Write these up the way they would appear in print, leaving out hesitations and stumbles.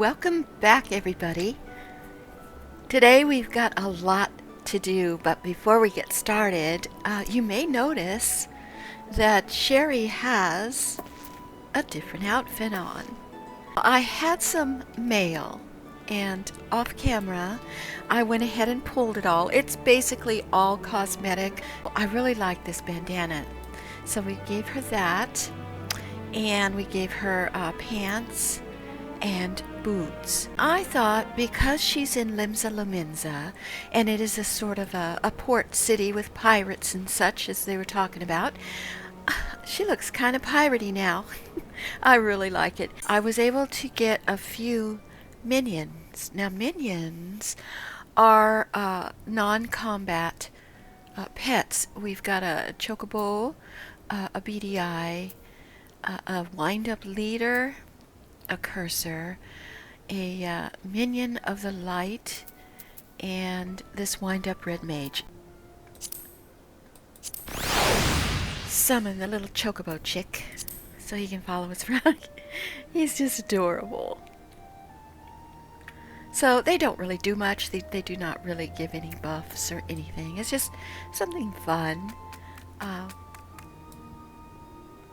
Welcome back, everybody. Today we've got a lot to do, but before we get started, you may notice that Sherry has a different outfit on. I had some mail, and off camera, I went ahead and pulled it all. It's basically all cosmetic. I really like this bandana, so we gave her that, and we gave her pants and boots. I thought because she's in Limsa Lominsa, and it is a sort of a port city with pirates and such, as they were talking about, she looks kind of piratey now. I really like it. I was able to get a few minions. Now, minions are non-combat pets. We've got a chocobo, a BDI, a wind-up leader, a cursor, a minion of the light, and this wind-up red mage. Summon the little chocobo chick so he can follow us around. He's just adorable. So they don't really do much. They do not really give any buffs or anything. It's just something fun. And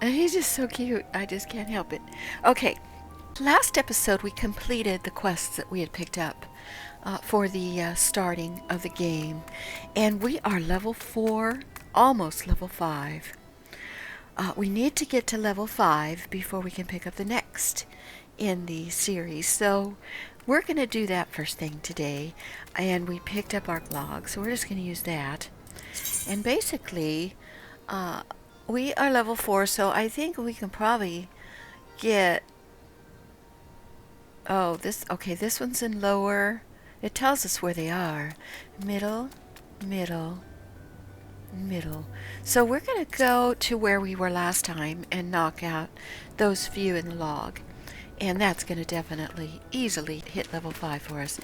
he's just so cute. I just can't help it. Okay. Last episode we completed the quests that we had picked up for the starting of the game, and we are level 4, almost level 5. We need to get to level 5 before we can pick up the next in the series, so we're going to do that first thing today. And we picked up our log, so we're just going to use that. And basically we are level 4, so I think we can probably get this one's in lower. It tells us where they are. Middle, middle, middle. So we're going to go to where we were last time and knock out those few in the log. And that's going to definitely, easily hit level 5 for us.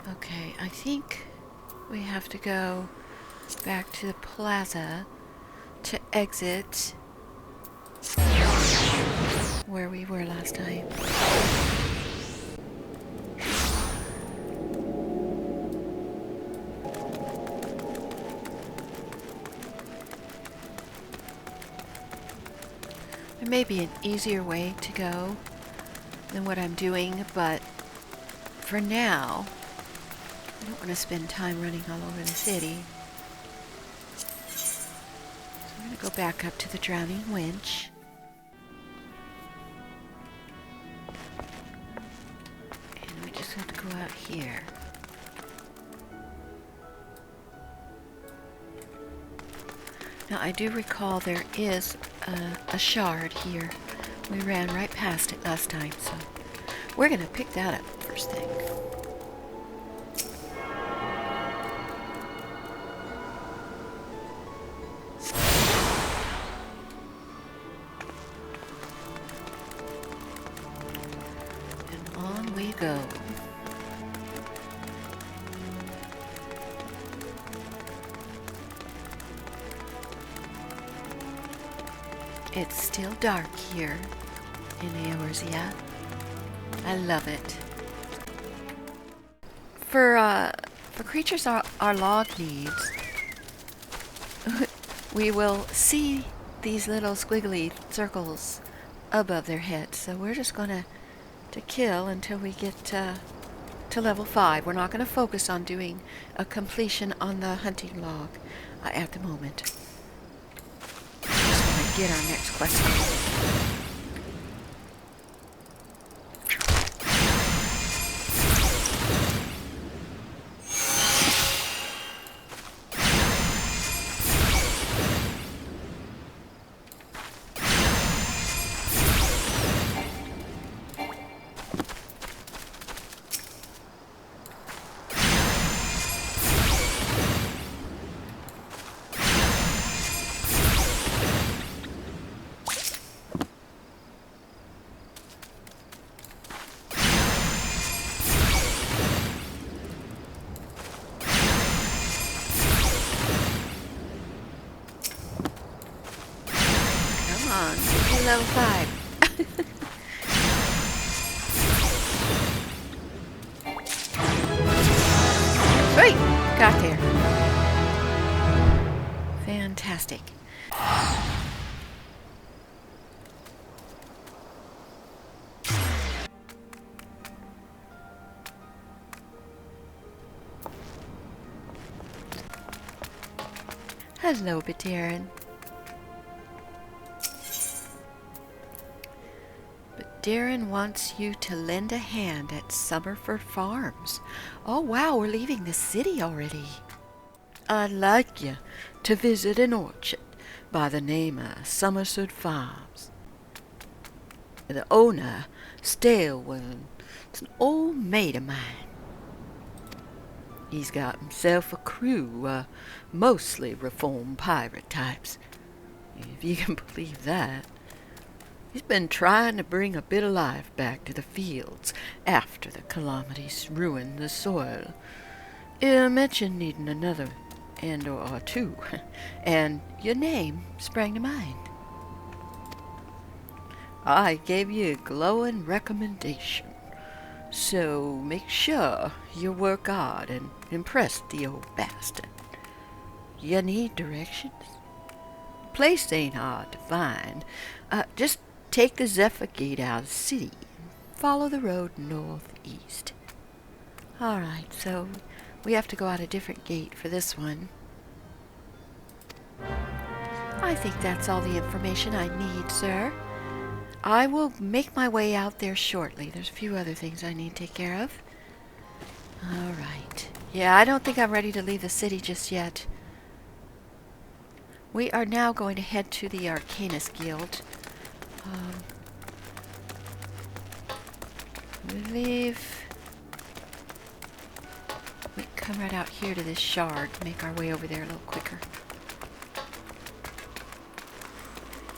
Okay, I think we have to go back to the plaza to exit where we were last time. There may be an easier way to go than what I'm doing, but for now, I don't want to spend time running all over the city. So I'm going to go back up to the drowning winch. And we just have to go out here. Now I do recall there is a shard here. We ran right past it last time, so we're going to pick that up first thing. We go. It's still dark here in Eorzea. I love it. For creatures our log needs, we will see these little squiggly circles above their heads. So we're just gonna to kill until we get to level 5. We're not going to focus on doing a completion on the hunting log at the moment. We're just going to get our next quest. level 5. Sweet! Got there. Fantastic. Hello, Darren. But Darren wants you to lend a hand at Summerford Farms. Oh wow, we're leaving the city already. I'd like you to visit an orchard by the name of Summerford Farms. The owner, Stalewell, is an old mate of mine. He's got himself a crew, mostly reformed pirate types, if you can believe that. He's been trying to bring a bit of life back to the fields after the calamities ruined the soil. I mentioned needing another hand or two, and your name sprang to mind. I gave you a glowing recommendation. So make sure you work hard and impress the old bastard. You need directions? The place ain't hard to find. Just take the Zephyr Gate out of the city and follow the road northeast. Alright, so we have to go out a different gate for this one. I think that's all the information I need, sir. I will make my way out there shortly. There's a few other things I need to take care of. Alright. Yeah, I don't think I'm ready to leave the city just yet. We are now going to head to the Arcanist Guild. We come right out here to this shard to make our way over there a little quicker.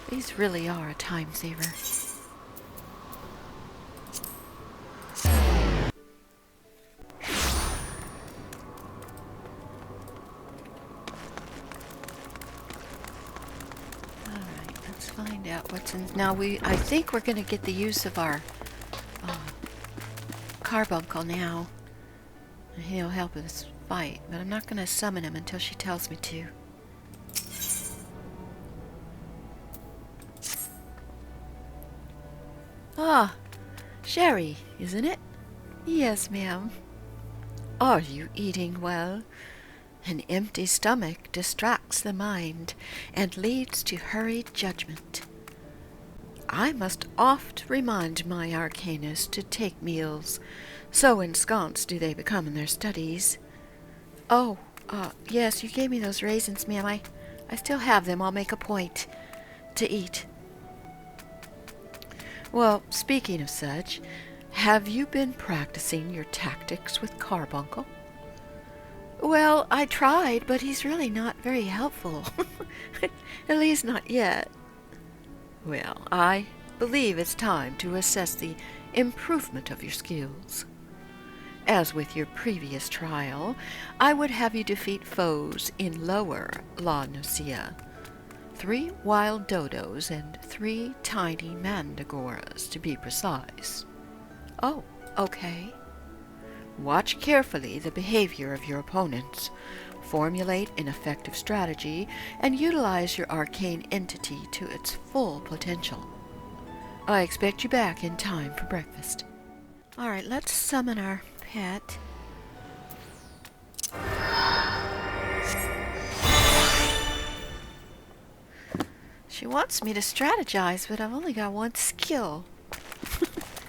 These really are a time saver. Alright, let's find out what's in... Now I think we're going to get the use of our carbuncle now. He'll help us fight, but I'm not going to summon him until she tells me to. Ah, sherry, isn't it? Yes, ma'am. Are you eating well? An empty stomach distracts the mind and leads to hurried judgment. I must oft remind my arcanists to take meals, so ensconced do they become in their studies. Oh, yes, you gave me those raisins, ma'am. I still have them. I'll make a point to eat. Well, speaking of such, have you been practicing your tactics with Carbuncle? Well, I tried, but he's really not very helpful. At least not yet. Well, I believe it's time to assess the improvement of your skills. As with your previous trial, I would have you defeat foes in Lower La Nucia. 3 wild dodos and 3 tiny mandragoras, to be precise. Oh, okay. Watch carefully the behavior of your opponents. Formulate an effective strategy and utilize your arcane entity to its full potential. I expect you back in time for breakfast. Alright, let's summon our pet. She wants me to strategize, but I've only got 1 skill.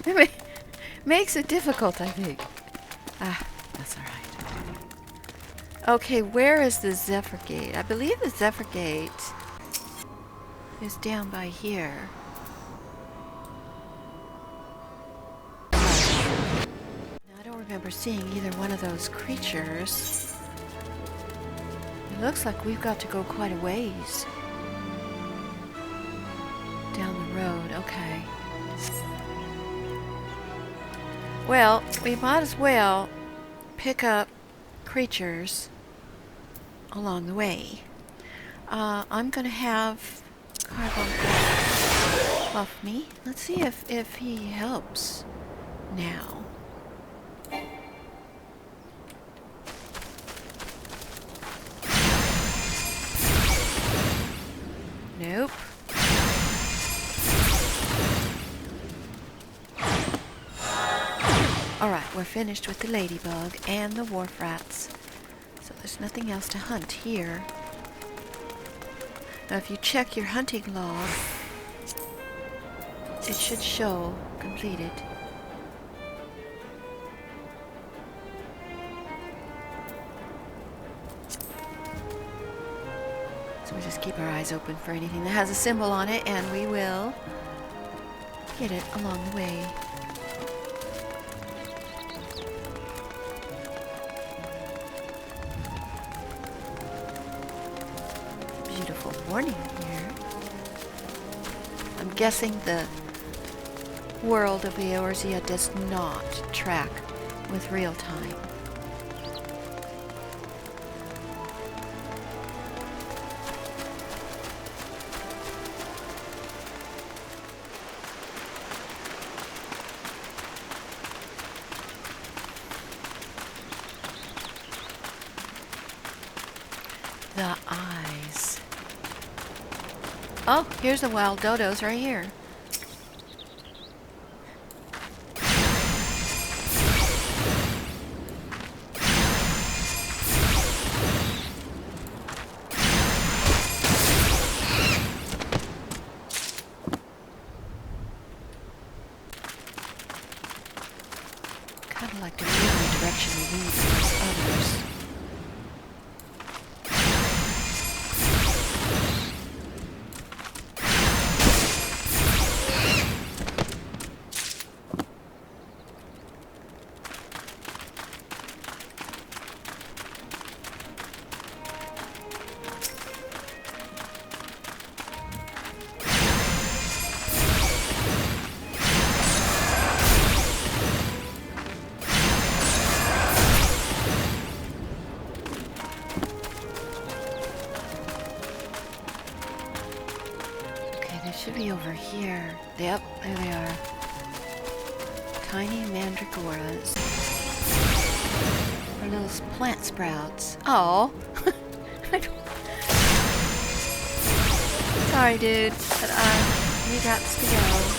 It makes it difficult, I think. That's alright. Okay, where is the Zephyr Gate? I believe the Zephyr Gate is down by here. Now, I don't remember seeing either one of those creatures. It looks like we've got to go quite a ways down the road. Okay. Well, we might as well pick up creatures along the way. I'm going to have Carbuncle off me. Let's see if he helps now. Nope. Alright, we're finished with the ladybug and the wharf rats. So there's nothing else to hunt here. Now if you check your hunting log, it should show completed. So we just keep our eyes open for anything that has a symbol on it, and we will get it along the way. Beautiful morning here. I'm guessing the world of Eorzea does not track with real time. The eyes. Oh, here's the wild dodos right here. Kind of like to move in the direction we need for those others. Should be over here. Yep, there they are. Tiny mandragoras. Or little plant sprouts. Oh. Sorry, dude, but we got to go.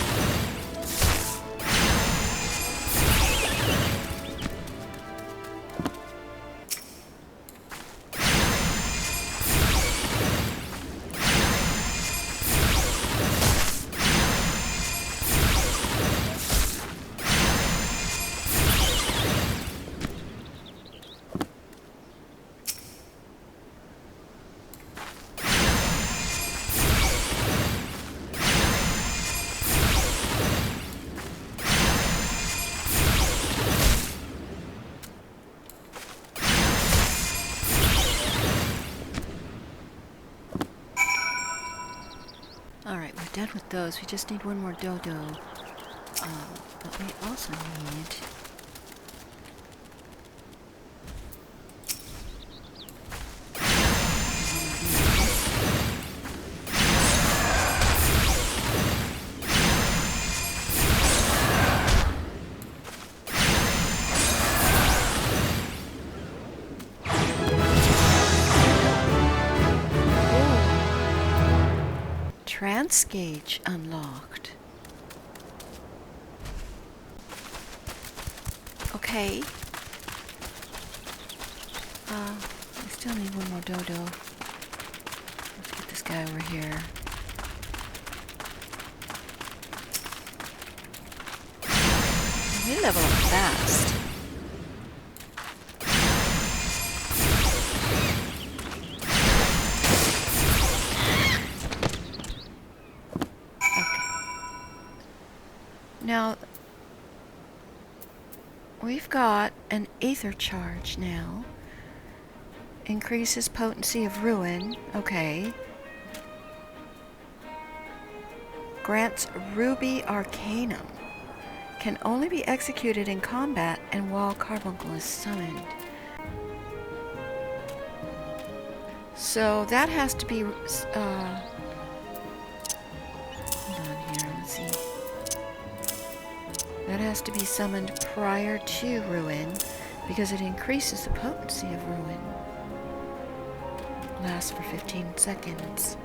Alright, we're done with those. We just need one more dodo. But we also need... Trance gauge unlocked. Okay. We still need one more dodo. Let's get this guy over here. We level up fast. Now, we've got an Aether charge now. Increases potency of ruin. Okay. Grants Ruby Arcanum. Can only be executed in combat and while Carbuncle is summoned. So that has to be... hold on here. Let's That has to be summoned prior to Ruin because it increases the potency of Ruin. Lasts for 15 seconds.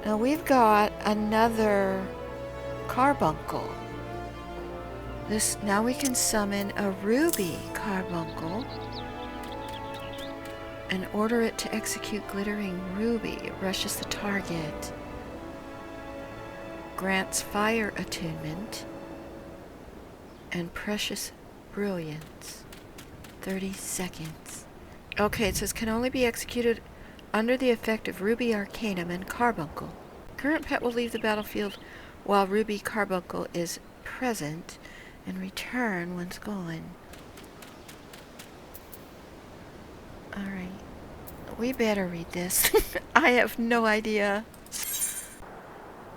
Now we've got another carbuncle. Now we can summon a ruby carbuncle and order it to execute glittering ruby. It rushes the target. Grants fire attunement and precious brilliance. 30 seconds. Okay, it says can only be executed under the effect of Ruby Arcanum and Carbuncle. Current pet will leave the battlefield while Ruby Carbuncle is present and return once gone. Alright. We better read this. I have no idea.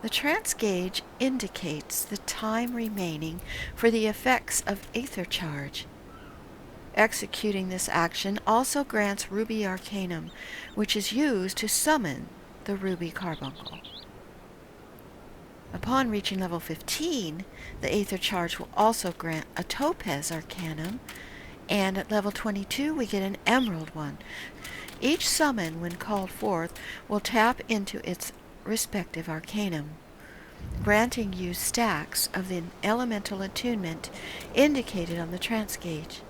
The trance gauge indicates the time remaining for the effects of Aether Charge. Executing this action also grants Ruby Arcanum, which is used to summon the Ruby Carbuncle. Upon reaching level 15, the Aether Charge will also grant a Topaz Arcanum, and at level 22 we get an Emerald one. Each summon, when called forth, will tap into its respective Arcanum, granting you stacks of the elemental attunement indicated on the trance gauge.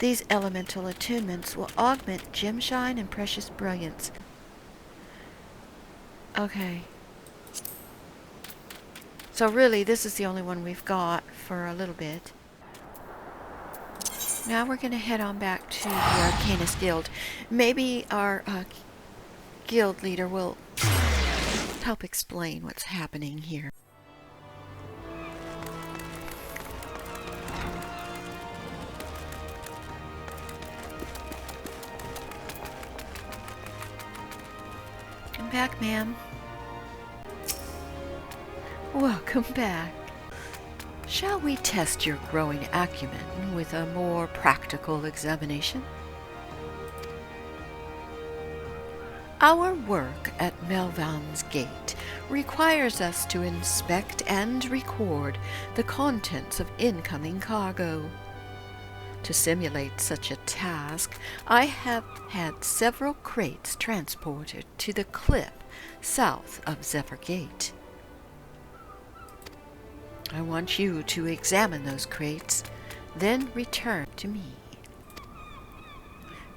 These elemental attunements will augment Gemshine and Precious Brilliance. Okay. So really, this is the only one we've got for a little bit. Now we're going to head on back to the Arcanist Guild. Maybe our guild leader will help explain what's happening here. Come back, ma'am. Welcome back. Shall we test your growing acumen with a more practical examination? Our work at Melvan's Gate requires us to inspect and record the contents of incoming cargo. To simulate such a task, I have had several crates transported to the cliff south of Zephyr Gate. I want you to examine those crates, then return to me.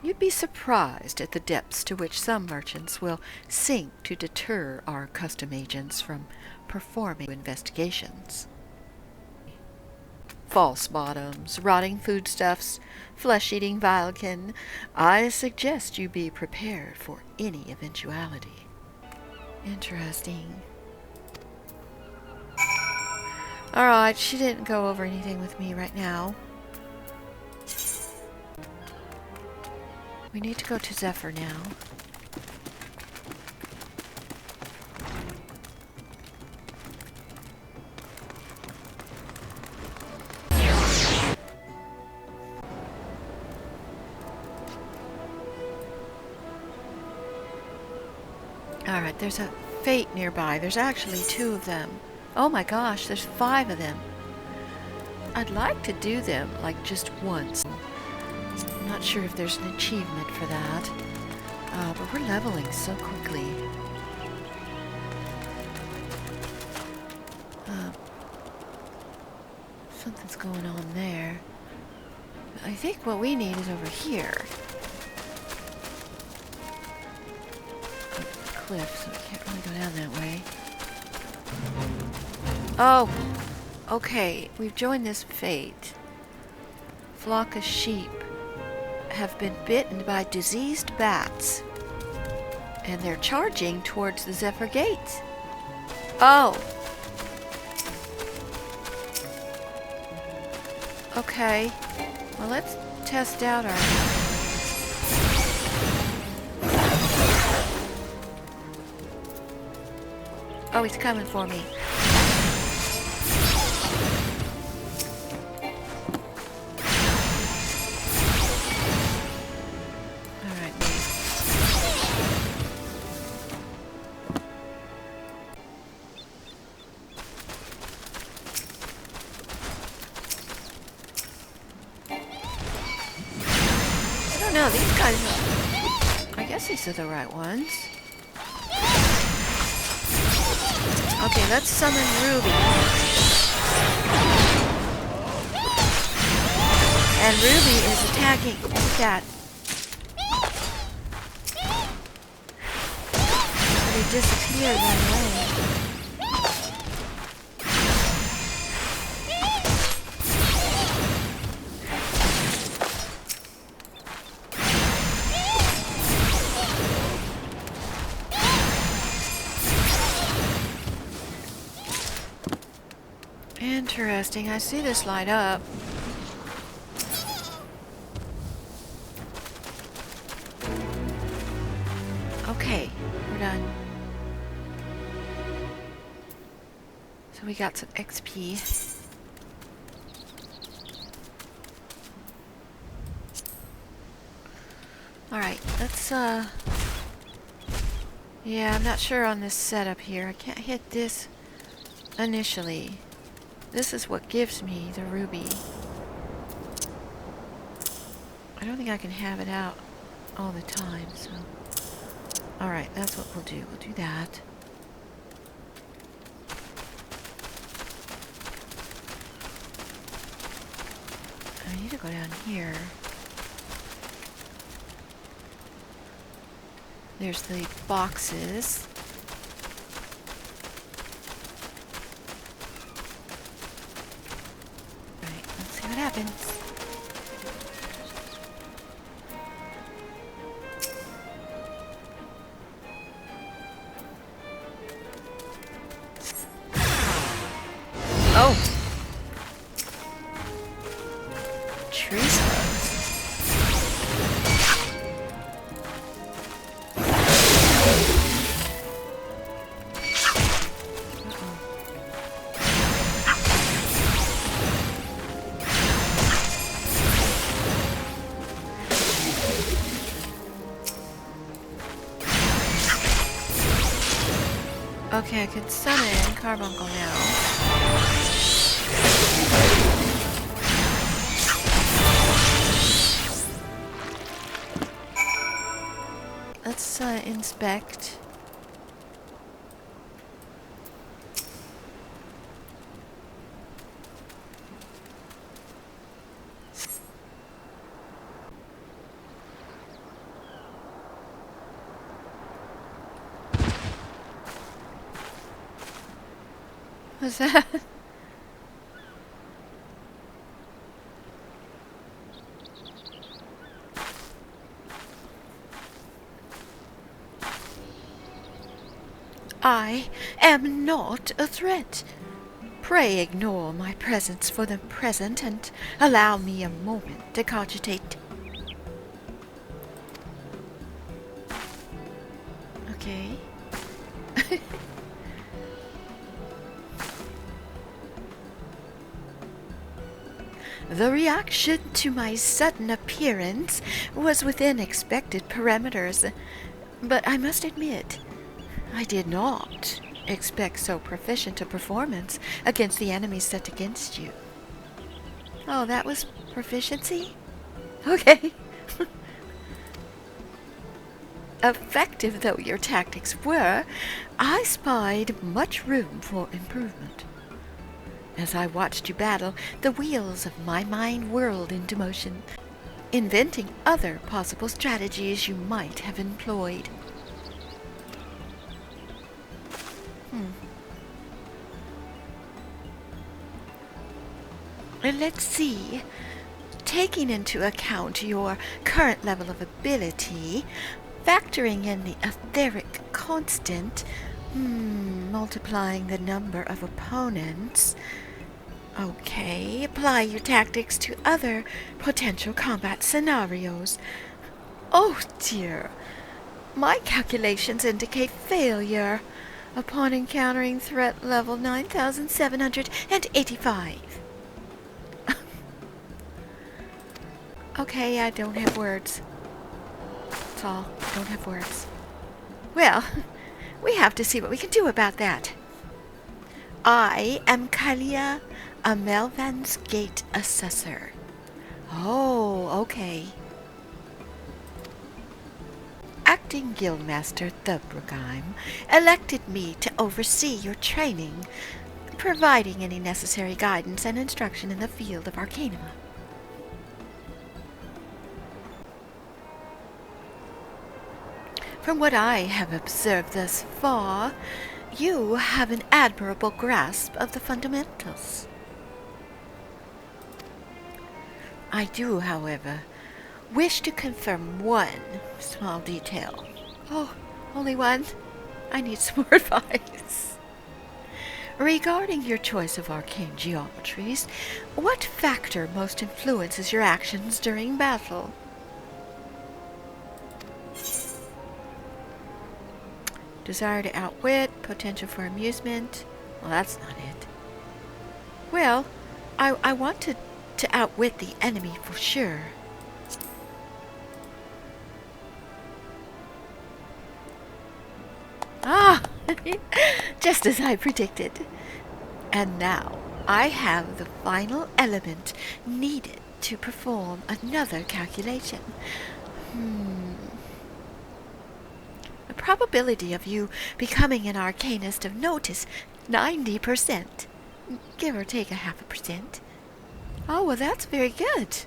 You'd be surprised at the depths to which some merchants will sink to deter our custom agents from performing investigations. False bottoms, rotting foodstuffs, flesh-eating vilekin. I suggest you be prepared for any eventuality. Interesting. Alright, she didn't go over anything with me right now. We need to go to Zephyr now. Alright, there's a fate nearby. There's actually 2 of them. Oh my gosh, there's 5 of them. I'd like to do them, like, just once. I'm not sure if there's an achievement for that. But we're leveling so quickly. Something's going on there. I think what we need is over here. Cliff, so we can't really go down that way. Oh! Okay, we've joined this fate. Flock of sheep have been bitten by diseased bats. And they're charging towards the Zephyr Gate. Oh! Okay. Well, let's test out our... Oh, he's coming for me. Alright. No, these guys are... I guess these are the right ones. Okay, let's summon Ruby. And Ruby is attacking that. They disappeared right away. Interesting. I see this light up. Okay, we're done. So we got some XP. Alright, let's yeah, I'm not sure on this setup here. I can't hit this initially. This is what gives me the ruby. I don't think I can have it out all the time, so... Alright, that's what we'll do. We'll do that. I need to go down here. There's the boxes. Right, let's see what happens. Oh! Tree slugs. Okay, I can summon Carbuncle now. Let's inspect. What's that? I am not a threat. Pray ignore my presence for the present and allow me a moment to cogitate. Okay. The reaction to my sudden appearance was within expected parameters, but I must admit, I did not expect so proficient a performance against the enemies set against you. Oh, that was proficiency? Okay. Effective though your tactics were, I spied much room for improvement. As I watched you battle, the wheels of my mind whirled into motion, inventing other possible strategies you might have employed. Let's see. Taking into account your current level of ability, factoring in the etheric constant, multiplying the number of opponents. Okay, apply your tactics to other potential combat scenarios. Oh dear, my calculations indicate failure upon encountering threat level 9785. Okay, I don't have words. That's all. I don't have words. Well, we have to see what we can do about that. I am Kalia, a Melvan's Gate assessor. Oh, okay. Acting Guildmaster Thubrogeim elected me to oversee your training, providing any necessary guidance and instruction in the field of Arcanima. From what I have observed thus far, you have an admirable grasp of the fundamentals. I do, however, wish to confirm one small detail. Oh, only one? I need some more advice. Regarding your choice of arcane geometries, what factor most influences your actions during battle? Desire to outwit, potential for amusement. Well, that's not it. Well, I wanted to outwit the enemy for sure. Ah, just as I predicted. And now I have the final element needed to perform another calculation. The probability of you becoming an arcanist of note is 90%, give or take a 0.5%. Oh, well, that's very good.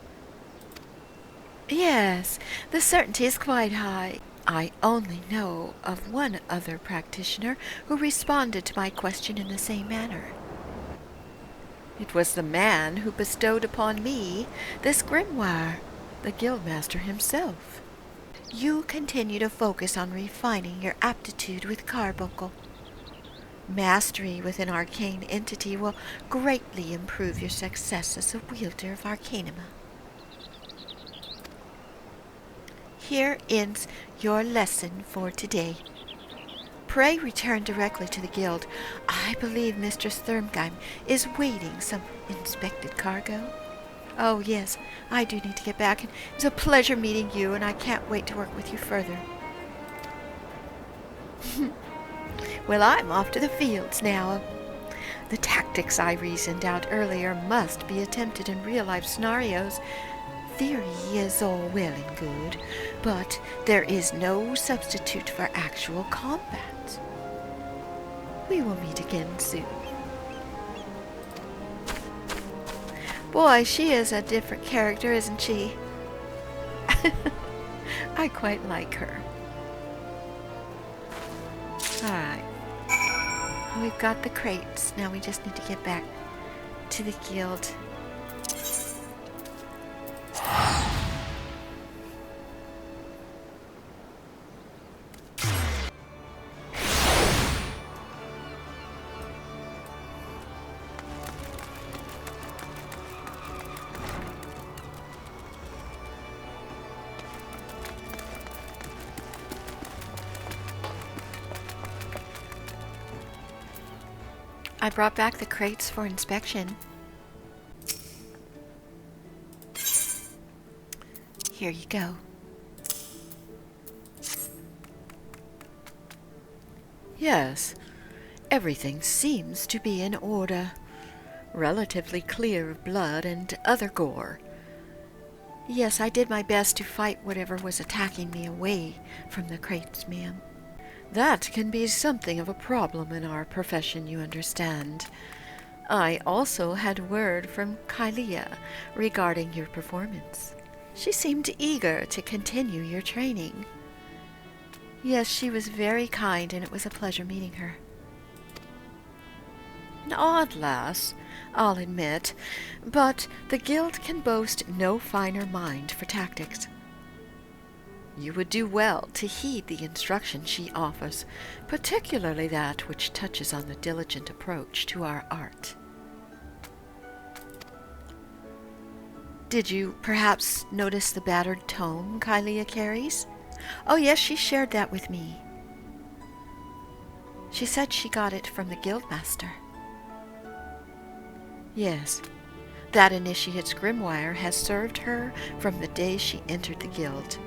Yes, the certainty is quite high. I only know of one other practitioner who responded to my question in the same manner. It was the man who bestowed upon me this grimoire, the Guildmaster himself. You continue to focus on refining your aptitude with carbuncle. Mastery with an arcane entity will greatly improve your success as a wielder of Arcanima. Here ends your lesson for today. Pray return directly to the guild. I believe Mistress Thubrogeim is waiting some inspected cargo. Oh, yes, I do need to get back. It was a pleasure meeting you, and I can't wait to work with you further. Well, I'm off to the fields now. The tactics I reasoned out earlier must be attempted in real-life scenarios. Theory is all well and good, but there is no substitute for actual combat. We will meet again soon. Boy, she is a different character, isn't she? I quite like her. Alright. We've got the crates. Now we just need to get back to the guild. I brought back the crates for inspection. Here you go. Yes, everything seems to be in order. Relatively clear of blood and other gore. Yes, I did my best to fight whatever was attacking me away from the crates, ma'am. That can be something of a problem in our profession, you understand. I also had word from Kylia regarding your performance. She seemed eager to continue your training. Yes, she was very kind, and it was a pleasure meeting her. An odd lass, I'll admit, but the guild can boast no finer mind for tactics. You would do well to heed the instruction she offers, particularly that which touches on the diligent approach to our art. Did you perhaps notice the battered tome Kylia carries? Oh yes, she shared that with me. She said she got it from the Guildmaster. Yes, that initiate's grimoire has served her from the day she entered the guild.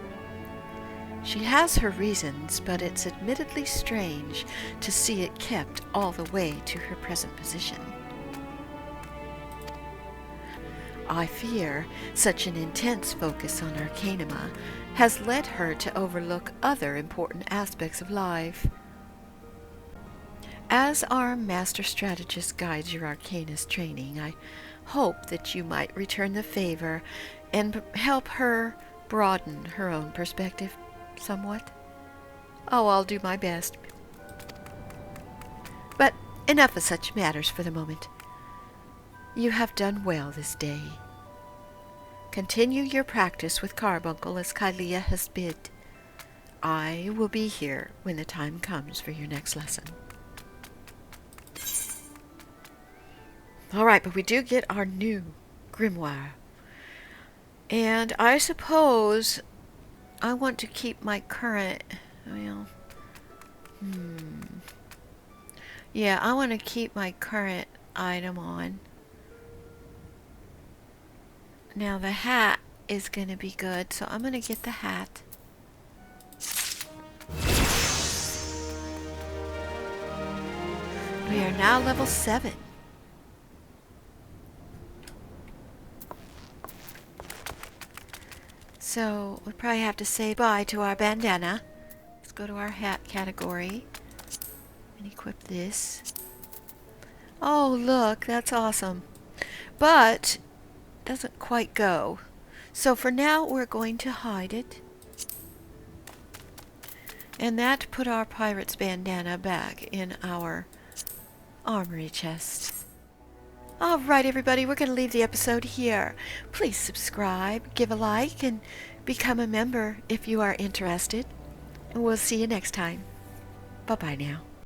She has her reasons, but it's admittedly strange to see it kept all the way to her present position. I fear such an intense focus on Arcanima has led her to overlook other important aspects of life. As our master strategist guides your Arcanist training, I hope that you might return the favor and help her broaden her own perspective somewhat. Oh, I'll do my best. But enough of such matters for the moment. You have done well this day. Continue your practice with Carbuncle as Kylea has bid. I will be here when the time comes for your next lesson. All right, but we do get our new grimoire. And I suppose I want to keep my current, yeah, I want to keep my current item on. Now the hat is going to be good, so I'm going to get the hat. We are now level 7. So we probably have to say bye to our bandana. Let's go to our hat category and equip this. Oh, look, that's awesome. But doesn't quite go. So for now, we're going to hide it. And that put our pirate's bandana back in our armory chest. All right, everybody, we're going to leave the episode here. Please subscribe, give a like, and become a member if you are interested. And we'll see you next time. Bye-bye now.